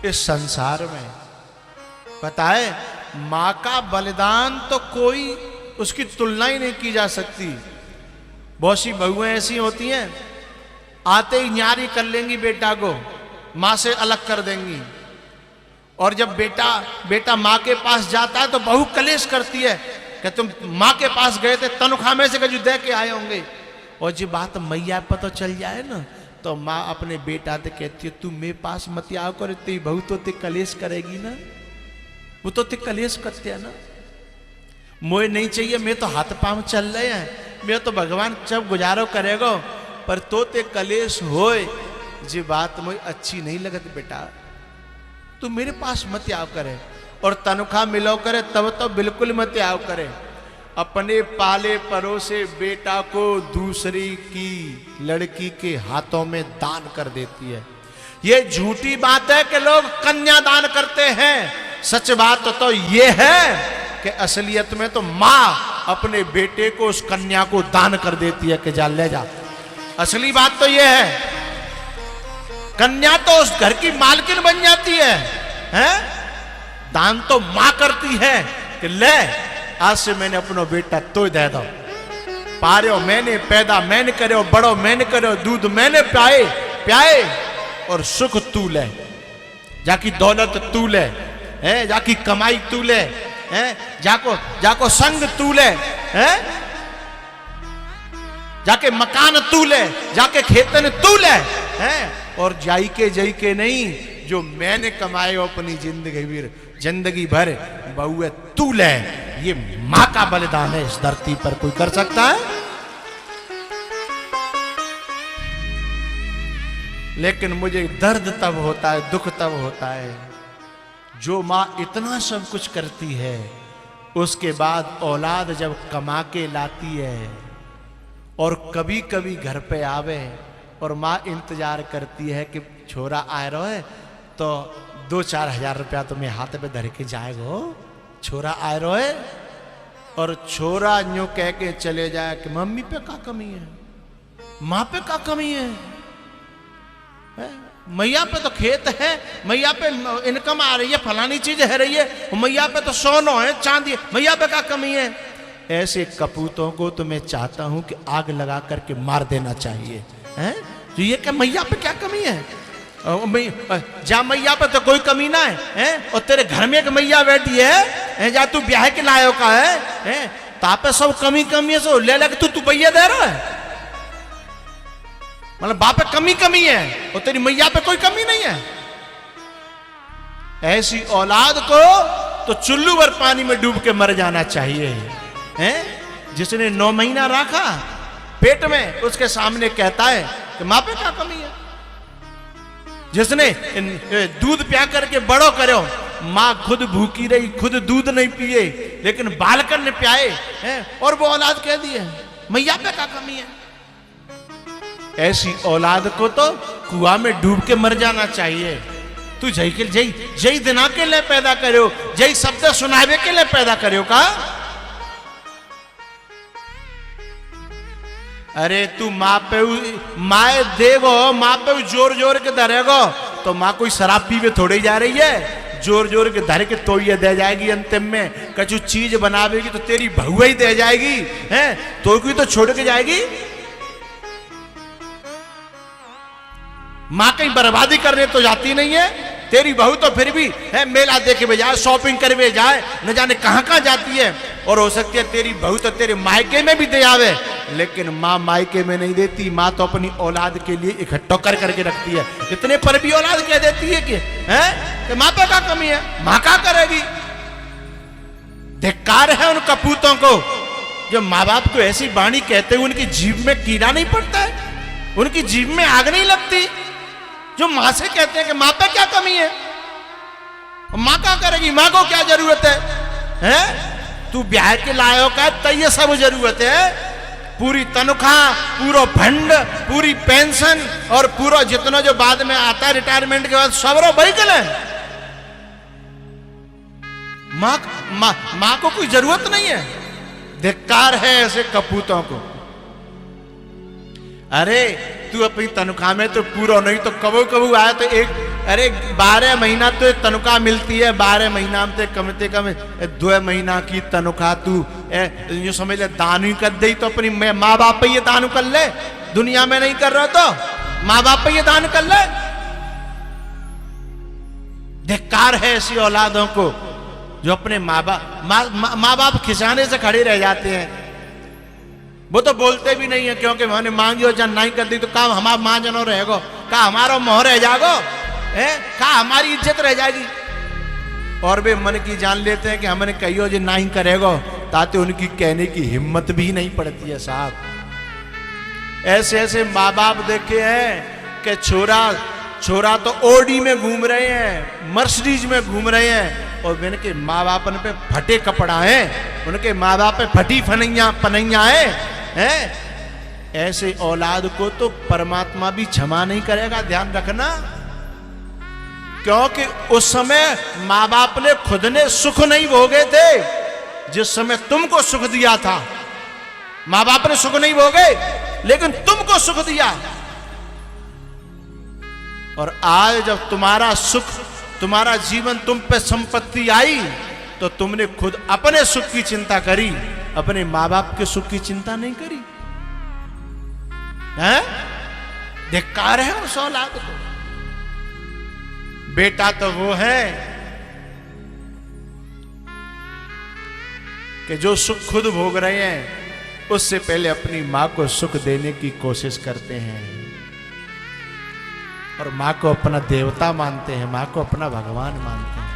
इस संसार में। पता है, मां का बलिदान तो कोई उसकी तुलना ही नहीं की जा सकती। बहुत सी बहुएं ऐसी होती हैं, आते ही न्यारी कर लेंगी बेटा को, मां से अलग कर देंगी। और जब बेटा मां के पास जाता है तो बहू कलेश करती है कि तुम मां के पास गए थे, तनख्वाह में से कजू दे के आए होंगे। और जी बात मैया पर तो चल जाए ना, तो माँ अपने बेटा से कहती है तू मेरे पास मत आओ कर, तेरी बहू तो ते कलेश करेगी ना, वो तो ते कलेश करते है ना। मोए नहीं चाहिए, मैं तो हाथ पांव चल रहे हैं, मैं तो भगवान जब गुजारो करेगो, पर तो ते कलेश होए जी बात मुझे अच्छी नहीं लगत बेटा, तू मेरे पास मत आओ करे। और तनख्वाह मिलो करे तब तो बिल्कुल मत आओ करे। अपने पाले परोसे बेटा को दूसरी की लड़की के हाथों में दान कर देती है। ये झूठी बात है कि लोग कन्यादान करते हैं, सच बात तो ये है कि असलियत में तो मां अपने बेटे को उस कन्या को दान कर देती है कि जा ले जा। असली बात तो ये है, कन्या तो उस घर की मालकिन बन जाती है, हैं? दान तो मां करती है कि ले आज से मैंने अपना बेटा तो दे दो, पारो मैंने पैदा मैंने करो, बड़ो मैंने करो, दूध मैंने प्याए और सुख तू ले, जाकी दौलत तू ले, हैं? जाकी कमाई तू ले, हैं? जाको संग तू ले, हैं? जाके मकान तू ले, जाके खेतन तू ले, हैं? और जाई के नहीं, जो मैंने कमाए अपनी जिंदगी भर बहुए तू ले। ये मां का बलिदान है, इस धरती पर कोई कर सकता है? लेकिन मुझे दर्द तब होता है, दुख तब होता है, जो मां इतना सब कुछ करती है, उसके बाद औलाद जब कमा के लाती है और कभी कभी घर पे आवे और मां इंतजार करती है कि छोरा आ रहा है तो 2-4 हजार रुपया तुम्हें हाथ पे धर के जाएगो, छोरा आ रहा है। और छोरा यूं कह के चले जाए कि मम्मी पे क्या कमी है, माँ पे क्या कमी है? मैया पे तो खेत है, मैया पे इनकम आ रही है, फलानी चीज है रही है, मैया पे तो सोना है चांदी है, मैया पे क्या कमी है? ऐसे कपूतों को तो मैं चाहता हूं कि आग लगा करके मार देना चाहिए, हैं? तो ये क्या मैया पे क्या कमी है? जा मैया पे तो कोई कमी ना है, और तेरे घर में एक मैया बैठी है, जा तू ब्याह के लायो का है, तापे सब कमी है, सो ले लग तू भैया दे रहा है, मतलब बाप पे कमी है और तेरी मैया पे कोई कमी नहीं है। ऐसी औलाद को तो चुल्लू भर पानी में डूब के मर जाना चाहिए, हैं? जिसने 9 महीना रखा पेट में, उसके सामने कहता है कि मां पे क्या कमी है? जिसने दूध पिया करके बड़ो करो, मां खुद भूखी रही, खुद दूध नहीं पिए, लेकिन बालकन ने पियाए, हैं? और वो औलाद कह दी है मैया पे क्या कमी है? ऐसी औलाद को तो कुआं में डूब के मर जाना चाहिए। तू जय दिना के लिए पैदा करो, जय शब्द सुनावे के लिए पैदा करो का? अरे तू माँ देगो, माँ पे जोर के धरेगो, तो माँ कोई शराब पीवे थोड़ी जा रही है, जोर के धर के तो ये दे जाएगी। अंतिम में कछु चीज बनावेगी तो तेरी बहू ही दे जाएगी, हैं? तो कोई तो छोड़ के जाएगी। माँ कहीं बर्बादी करने तो जाती नहीं है, तेरी बहू तो फिर भी है मेला देखे भी जाए, शॉपिंग करे जाए, न जाने कहां जाती है। और हो सकती है तेरी बहू तो तेरे मायके में भी दे आवे, लेकिन माँ मायके में नहीं देती। माँ तो अपनी औलाद के लिए इकट्ठा करके रखती है। इतने पर भी औलाद कह देती है कि माँ पे क्या कमी है, माँ क्या करेगी? धिक्कार है उन कपूतों को जो माँ बाप को ऐसी वाणी कहते हुए उनकी जीभ में कीड़ा नहीं पड़ता है, उनकी जीभ में आग नहीं लगती, जो मां से कहते हैं कि मां पे क्या कमी है, मां क्या करेगी, मां को क्या जरूरत है, हैं? तू ब्याह के लायो का तो ये सब जरूरत है, पूरी तनख्वाह, पूरा फंड, पूरी पेंशन और पूरा जितना जो बाद में आता है रिटायरमेंट के बाद सब व्हीकल है। मां को कोई जरूरत नहीं है। धिक्कार है ऐसे कपूतों को। अरे तू अपनी तनख्वाह में तो पूरा नहीं तो कबू आया तो अरे 12 महीना तो तनख्वाह मिलती है, 12 महीना में कम से कम 2 महीना की तनख्वाह तू यूं समझ ले दान ही कर दे तो अपनी माँ बाप पे ये दान कर ले, दुनिया में नहीं कर रहा तो माँ बाप पे ये दान कर ले। धिक्कार है ऐसी औलादों को जो अपने माँ बाप खिसाने से खड़े रह जाते हैं। वो तो बोलते भी नहीं है क्योंकि मैंने मांगी और जन नहीं कर दी तो काम हमारा माँ जनो रहेगो, का हमारा मोह रह जागो है, का हमारी इज्जत रह जाएगी। और वे मन की जान लेते हैं कि हमने कहियो जो नहीं करेगो, ताते उनकी कहने की हिम्मत भी नहीं पड़ती है साहब। ऐसे ऐसे माँ बाप देखे हैं कि छोरा तो ओडी में घूम रहे हैं, मर्सिडीज में घूम रहे हैं, और उनके माँ बाप पे फटे कपड़ा है, उनके माँ बाप पे फटी पनैया है। ऐसे औलाद को तो परमात्मा भी क्षमा नहीं करेगा, ध्यान रखना। क्योंकि उस समय माँ बाप ने खुद ने सुख नहीं भोगे थे जिस समय तुमको सुख दिया था। माँ बाप ने सुख नहीं भोगे लेकिन तुमको सुख दिया। और आज जब तुम्हारा सुख, तुम्हारा जीवन तुम पे संपत्ति आई तो तुमने खुद अपने सुख की चिंता करी, अपने माँ बाप के सुख की चिंता नहीं करी है। धिक्कार है उस औलाद को। बेटा तो वो है कि जो सुख खुद भोग रहे हैं उससे पहले अपनी मां को सुख देने की कोशिश करते हैं और मां को अपना देवता मानते हैं, मां को अपना भगवान मानते हैं।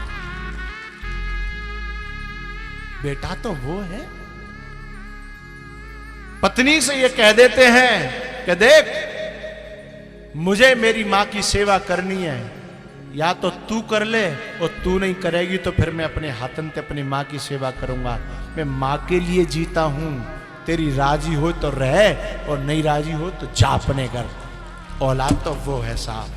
बेटा तो वो है। पत्नी से ये कह देते हैं कि देख मुझे मेरी मां की सेवा करनी है, या तो तू कर ले और तू नहीं करेगी तो फिर मैं अपने हाथन से अपनी मां की सेवा करूंगा। मैं मां के लिए जीता हूं, तेरी राजी हो तो रह और नहीं राजी हो तो जा अपने घर। औलाद तो वो है साहब।